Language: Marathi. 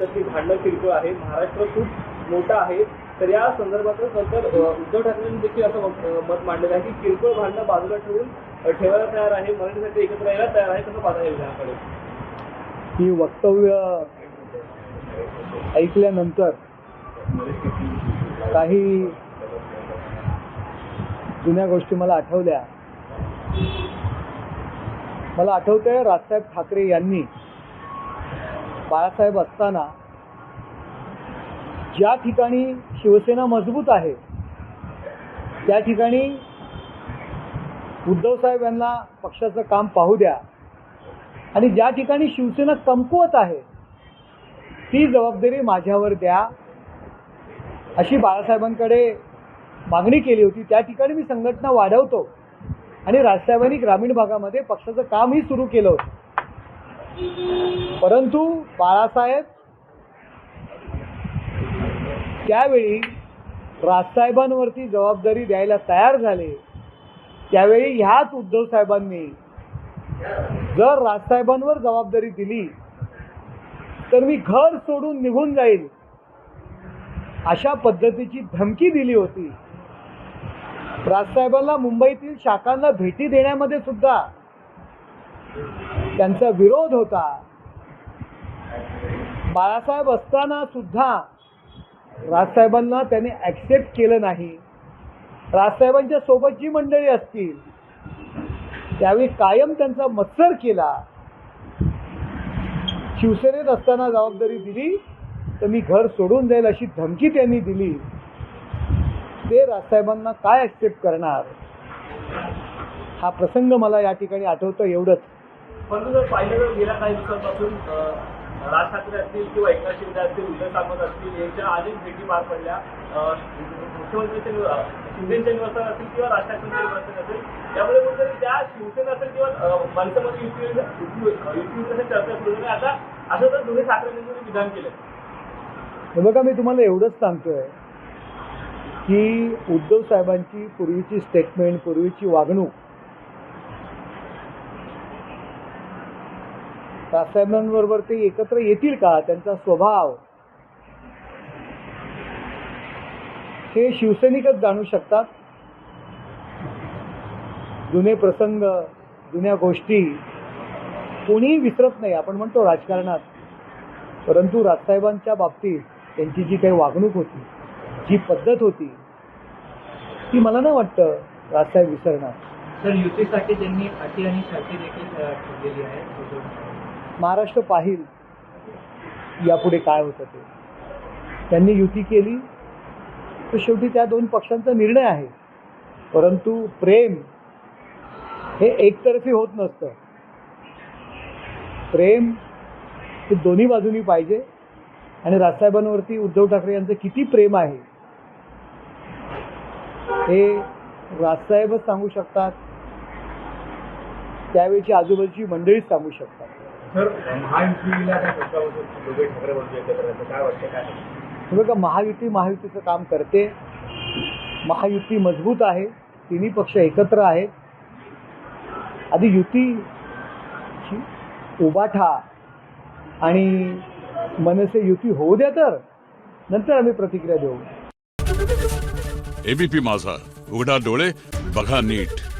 वाटतं की भांडण किरकोळ आहे, महाराष्ट्र खूप मोठा आहे. तर या संदर्भातच नंतर उद्धव ठाकरेंनी देखील असं मत मांडलेलं आहे की किरकोळ भांडणं बाजूला ठेवून ठेवायला तयार आहे, मराठीसाठी एकत्र यायला तयार आहे. कसं पाहता येईल त्याकडे? ही वक्तव्य ऐकल्यानंतर काही जुन्या गोष्टी मला आठवल्या. मला आठवतंय राजसाहेब ठाकरे यांनी बाळासाहेब असताना ज्या ठिकाणी शिवसेना मजबूत आहे त्या ठिकाणी उद्धव साहेब यांना पक्षाचं काम पाहू द्या आणि ज्या ठिकाणी शिवसेना कमकुवत आहे ती जबाबदारी माझ्यावर द्या अशी बाळासाहेबांकडे मागणी केली होती. त्या ठिकाणी मी संघटना वाढवतो आणि राजसाहेबांनी ग्रामीण भागामध्ये पक्षाचं कामही सुरू केलं होतं. परंतु बाळासाहेब त्यावेळी राजसाहेबांवरती जबाबदारी द्यायला तयार झाले. त्यावेळी ह्याच उद्धव साहेबांनी जर राजसाहेबांवर जबाबदारी दिली तर मी घर सोडून निघून जाईल अशा पद्धतीची धमकी दिली होती. राजसाहेबांना मुंबईतील शाखांना भेटी देण्यामध्ये सुद्धा त्यांचा विरोध होता. बाळासाहेब असताना सुद्धा राजसाहेबांना त्यांनी ॲक्सेप्ट केलं नाही. राजसाहेबांच्या सोबत जी मंडळी असतील त्यावेळी कायम त्यांचा मत्सर केला. शिवसेनेत असताना जबाबदारी दिली तर मी घर सोडून जाईल अशी धमकी त्यांनी दिली. ते राजसाहेबांना काय ॲक्सेप्ट करणार हा प्रसंग मला या ठिकाणी आठवतं. एवढंच. परंतु जर पाहिलं तर गेल्या काही दिवसांपासून राज ठाकरे असतील किंवा एकनाथ शिंदे असतील, उद्धव सामंत असतील यांच्या अनेक भेटी पार पडल्या. मुख्यमंत्र्यांच्या शिंदेच्या निवासात असतील किंवा राज ठाकरेंच्या निवासात असेल. त्यामुळे कुठेतरी त्या शिवसेना असेल किंवा मनसेमध्ये युती चर्चा सुरू झाली. आता असं तर दोन्ही ठाकरेंनी विधान केलं. बघा, मी तुम्हाला एवढंच सांगतोय की उद्धव साहेबांची पूर्वीची स्टेटमेंट, पूर्वीची वागणूक राजसाहेबांबरोबर ते एकत्र येतील का? त्यांचा स्वभाव हे शिवसैनिकच जाणू शकतात. जुने प्रसंग, जुन्या गोष्टी कोणीही विसरत नाही. आपण म्हणतो राजकारणात, परंतु राजसाहेबांच्या बाबतीत त्यांची जी काही वागणूक होती, जी पद्धत होती, ती मला नाही वाटतं राजसाहेब विसरणार. तर युतीसाठी त्यांनी अटी आणि शर्ती देखील ठेवलेली आहे. महाराष्ट्र पाहिल यापुढे काय होतं ते. त्यांनी युती केली तर शेवटी त्या दोन पक्षांचा निर्णय आहे. परंतु प्रेम हे एकतर्फी होत नसतं. प्रेम हे दोन्ही बाजूनी पाहिजे. आणि राजसाहेबांवरती उद्धव ठाकरे यांचं किती प्रेम आहे हे राजसाहेबच सांगू शकतात, त्यावेळची आजूबाजूची मंडळीच सांगू शकतात. बघा, महायुतीचं काम करते. महायुती मजबूत आहे. तिन्ही पक्ष एकत्र आहेत. आधी युती उभाठा आणि मनसे युती होऊ द्या, तर नंतर आम्ही प्रतिक्रिया देऊ. एबीपी माझा, उघडा डोळे बघा नीट.